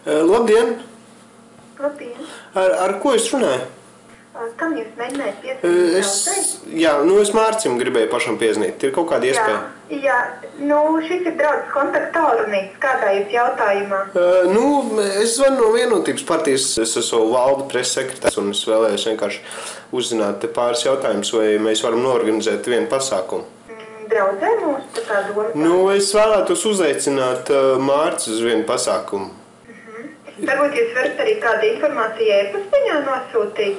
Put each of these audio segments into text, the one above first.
Labdien! Labdien! Ar ko es runāju? Kam jūs mēģinājāt piezvanīt? Jā, es Mārcim gribēju pašam piezvanīt. Ir kaut kāda iespēja? Jā, šis ir draudzes kontakta tālrunītis. Kādā jūs jautājumā? Es zvanu no Vienotības partijas. Es esmu valda pressekretārs un es vēlējos vienkārši uzzināt pāris jautājumus, vai mēs varam norganizēt vienu pasākumu. Draudzē mūsu tā kā doma? Es vēlētos uzaicināt Mārci uz vienu pasākumu. Varbūt jūs varat arī kādu informāciju e-pastiņā nosūtīt?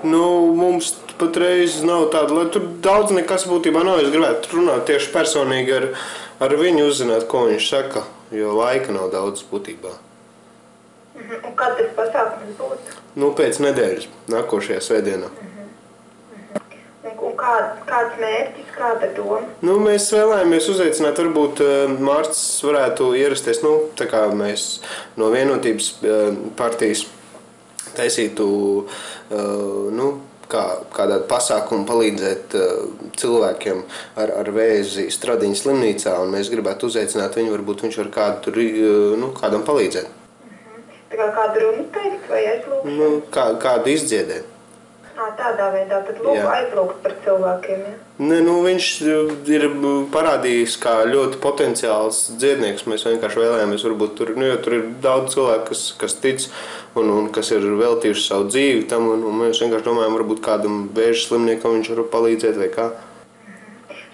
Mums patreiz nav tāda, lai tur daudz nekas būtībā nav. Es gribētu runāt tieši personīgi ar viņu, uzzināt, ko viņš saka, jo laika nav daudz būtībā. Un kad tas pasākums būtu? Pēc nedēļas, nākošajā svētdienā. Un kāds mērķis, kāda doma? Mēs vēlējāmies uzaicināt, varbūt Mārcis varētu ierasties, tā kā mēs no Vienotības partijas taisītu kādā pasākumu palīdzēt cilvēkiem ar vēzi Stradiņas slimnīcā, un mēs gribētu uzaicināt viņu, varbūt viņš var kādam palīdzēt. Tā kā kādu runu teikt vai aizlūkšanu? Kādu izdziedēt. Tādā veidā, tad lūgu aizlūgt par cilvēkiem, ja? Viņš ir parādījis kā ļoti potenciāls dziednieks. Mēs vienkārši vēlējāmies, varbūt tur ir daudz cilvēku, kas tic un kas ir veltījuši savu dzīvi tam, un mēs vienkārši domājam, varbūt kādam vēža slimniekam viņš var palīdzēt vai kā.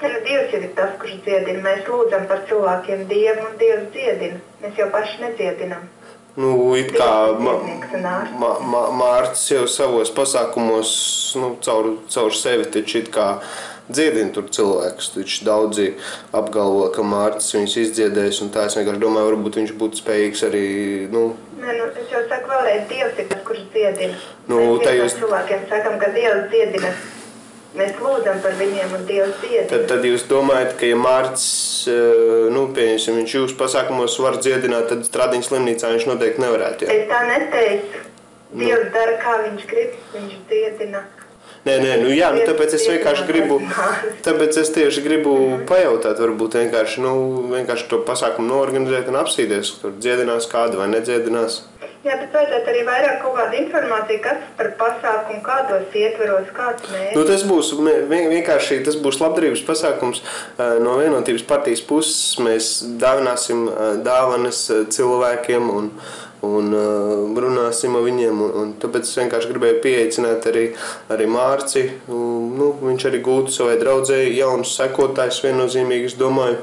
Dievs jau ir tas, kurš dziedina. Mēs lūdzam par cilvēkiem Dievu, un Dievs dziedina. Mēs jau paši nedziedinām. It kā Mārcis jau savos pasākumos caur sevi taču it kā dziedina tur cilvēkus. Taču daudzi apgalvo, ka Mārcis viņus izdziedēs, un tā es vienkārši domāju, varbūt viņš būtu spējīgs arī, Es jau saku vēlreiz, Dievs ir tas, kurš dziedina. Mēs cilvēkiem sakam, ka Dievs dziedina. Mēs lūdzam par viņiem, un Dievs dziedina. Tad jūs domājat, ka ja Mārcis, pieņemsim, viņš jūs pasākumos var dziedināt, tad Stradiņas slimnīcā viņš noteikti nevarētu, jā? Es tā neteicu. Dievs dara, kā viņš grib, viņš dziedina. Tāpēc es vienkārši gribu pajautāt, varbūt vienkārši to pasākumu noorganizēt un apsīties, tur dziedinās kādu vai nedziedinās. Jā, bet vajadzētu arī vairāk kaut kādu informāciju, kas par pasākumu, kādos ietveros, kāds mērķis. Tas būs labdarības pasākums no Vienotības partijas puses. Mēs dāvināsim dāvanas cilvēkiem un runāsim ar viņiem. Un tāpēc es vienkārši gribēju pieaicināt arī Mārci. Viņš arī gūtu savai draudzēji jaunus sekotājus viennozīmīgi, es domāju.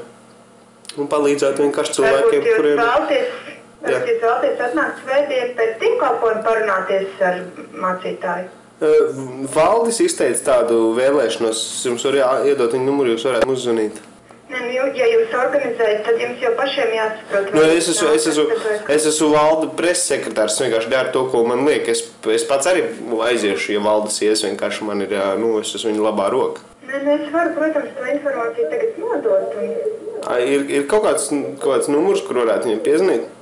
Un palīdzētu vienkārši cilvēkiem, kuriem... Jūs vēlaties atnākt svētdien pēc tīmkalpojuma parunāties ar mācītāju? Valdis izteica tādu vēlēšanos. Jums var iedot viņu numuru, jūs varētu uzzvanīt. Ja jūs organizējat, tad jums jau pašiem jāsaprot. Es esmu valda pressekretārs, vienkārši daru to, ko man liek. Es pats arī aiziešu, ja valdes ies, vienkārši man ir, es esmu viņa labā roka. Es varu, protams, to informāciju tagad nodot. Ir kaut kāds numurs, kur varētu viņam piezvanīt?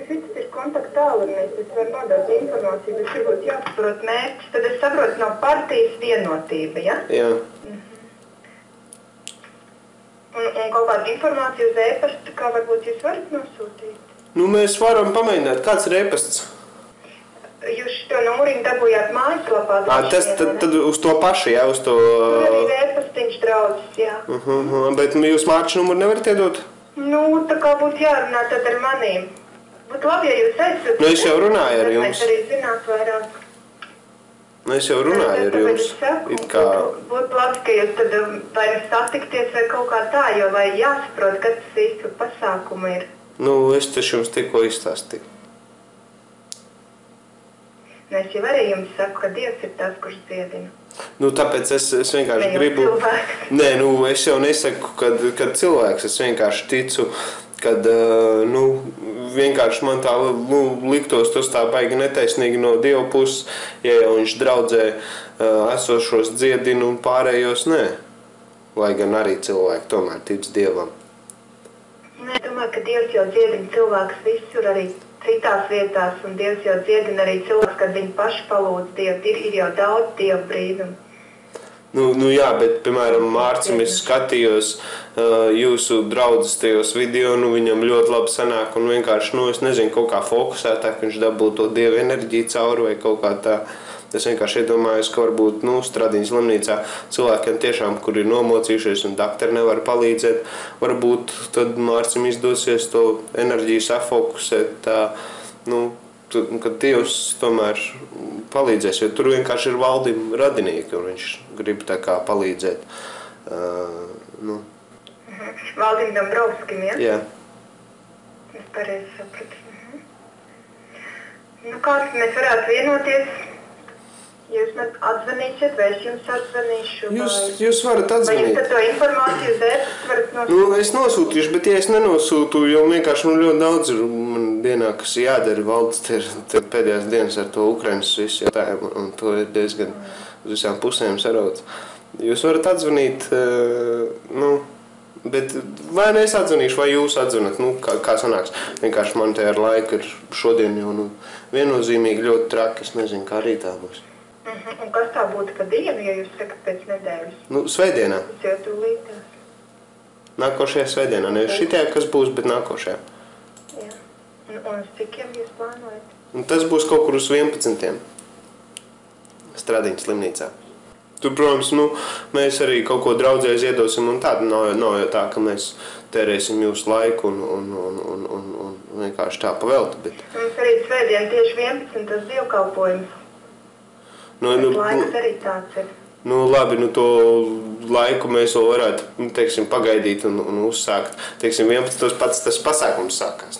Šis ir kontakta tālrunītis, es varu nodot informāciju, bet varbūt jāsaprot mērķis. Tad es saprotu no partijas Vienotība, ja? Jā. Un kaut kādu informāciju uz e-pastu, kā varbūt jūs varat nosūtīt? Mēs varam pamēģināt. Kāds ir e-pasts? Jūs šo numuriņu dabūjāt mājaslapā? Tad uz to pašu, jā? Uz to... Tur arī e-pastiņš draudzes, jā. Bet jūs Mārča numuru nevarat iedot? Tā kā būtu jārunā tad ar manīm. Būtu labi, ja jūs aizsūtāt. Es jau runāju ar jums. Mēs arī zināt vairāk. Es jau runāju ar jums. Būtu labi, ka jūs tad vai satikties vai kaut kā tā, jo vai jāsaprot, kas tas īsti pasākuma ir. Es taču jums tikko izstāstīju. Es jau arī jums saku, ka Dievs ir tas, kurš dziedina. Tāpēc es vienkārši gribu... Es jau nesaku, kad cilvēks. Es vienkārši ticu, kad vienkārši man tā liktos tas tā baigi netaisnīgi no Dieva puses, ja jau viņš draudzē esošos dziedina un pārējos nē. Lai gan arī cilvēki tomēr tic Dievam. Es domāju, ka Dievs jau dziedina cilvēkus visur, arī citās vietās, un Dievs jau dziedina arī cilvēks, kad viņi paši palūdz Dievu. Ir jau daudz Dieva brīnumu. Jā, bet, piemēram, Mārcim es skatījos jūsu draudzes tajos video, viņam ļoti labi sanāk un vienkārši, es nezinu, kaut kā fokusētāk, viņš dabū to dievu enerģiju cauri vai kaut kā tā. Es vienkārši iedomājos, ka varbūt, Stradiņas slimnīcā cilvēkiem tiešām, kur ir nomocījušies un doktori nevar palīdzēt, varbūt tad Mārcim izdosies to enerģiju safokusēt tā, kad Dievs tomēr palīdzēs, jo tur vienkārši ir Valdim radinieki, un viņš grib tā kā palīdzēt. Valdim Dombrovskim, ja? Jā. Es pareizi sapratu. Kāds mēs varētu vienoties? Jūs man atzvanīsiet, vai es jums atzvanīšu? Jūs varat atzvanīt. Vai jūs tad to informāciju uz e-pasta varat nosūtīt? Es nosūtīšu, bet ja es nenosūtu, jo vienkārši ļoti daudz ir man dienā, kas jādara. Valdes te pēdējās dienas ar to Ukrainas visu jautājumu, un to ir diezgan uz visām pusēm sarauts. Jūs varat atzvanīt, bet vai ne es atzvanīšu, vai jūs atzvanat, kā sanāks. Vienkārši man te ar laiku ir šodien jau viennozīmīgi ļoti traki, es nezinu, kā rītā būs. Un kas tā būtu pa dienu, ja jūs sakat pēc nedēļas? Svētdienā. Tas jau tūlītās. Nākošajā svētdienā, nevis šitajā, kas būs, bet nākošajā. Jā. Un uz cikiem jūs plānojat? Tas būs kaut kur uz 11. Stradiņas slimnīcā. Tur, protams, mēs arī kaut ko draudzē iedosim, un tāda nav jau tā, ka mēs tērēsim jūsu laiku un vienkārši tā pavelti. Bet... Mums arī svētdien tieši 11. tas dievkalpojums. Laiks arī tāds ir. Labi, to laiku mēs vēl varētu, pagaidīt un uzsākt. 11. pats tas pasākums sākās.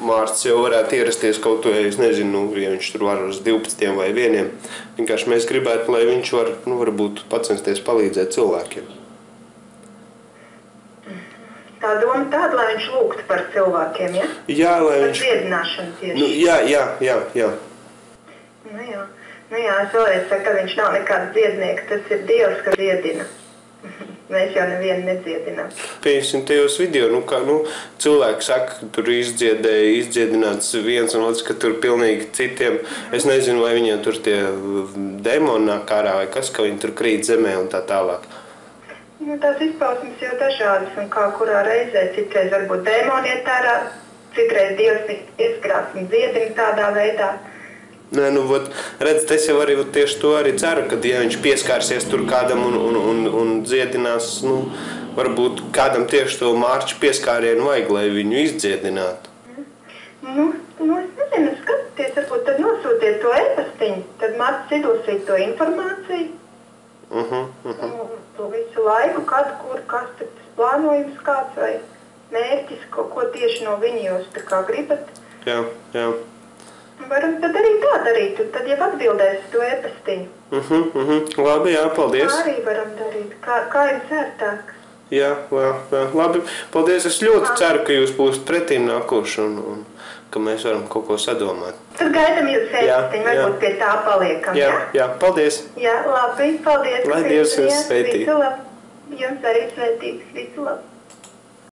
Mārcis jau varētu ierasties kaut to, es nezinu, ja viņš tur var uz 12 vai 1. Vienkārši mēs gribētu, lai viņš var, varbūt pacensties palīdzēt cilvēkiem. Tā doma tāda, lai viņš lūgtu par cilvēkiem, ja? Jā, lai viņš... Par dziedināšanu tieši. Jā. Jā, es vēlreiz saku, ka viņš nav nekāds dziednieks, tas ir Dievs, kas dziedina. Mēs jau nevienu nedziedinām. Pieņemsim tajos video, cilvēki saka, ka tur izdziedināts viens un otrs, ka tur pilnīgi citiem. Es nezinu, vai viņiem tur tie demoni nāk ārā vai kas, ka viņi tur krīt zemē un tā tālāk. Tās izpausmes jau dažādas, un kā kurā reizē, citreiz varbūt demoni iet ārā, citreiz Dievs ieskrās un dziedina tādā veidā. Redz, es jau arī tieši to arī ceru, ka ja viņš pieskārsies tur kādam un dziedinās, varbūt kādam tieši to Mārču pieskārienu vajag, lai viņu izdziedinātu. Es nezinu, skatieties, varbūt tad nosūtiet to e-pastiņu, tad Mārcis iedosīt to informāciju. To visu laiku, kad, kur, kas tas plānojums kāds vai mērķis, ko tieši no viņa jūs tā kā gribat. Jā. Varam tad arī tā darīt, un tad jau atbildēs to e-pastiņu. Labi, jā, paldies. Tā arī varam darīt, kā jums ērtāk. Jā, labi, paldies. Es ļoti ceru, ka jūs būsiet pretīm nākoši un ka mēs varam kaut ko sadomāt. Tad gaidam jūs e-pastiņu, varbūt pie tā paliekam, jā? Jā, paldies. Jā, labi, paldies. Lai Dievs jūs sveitī. Visu labi. Jums arī sveitības, visu labi.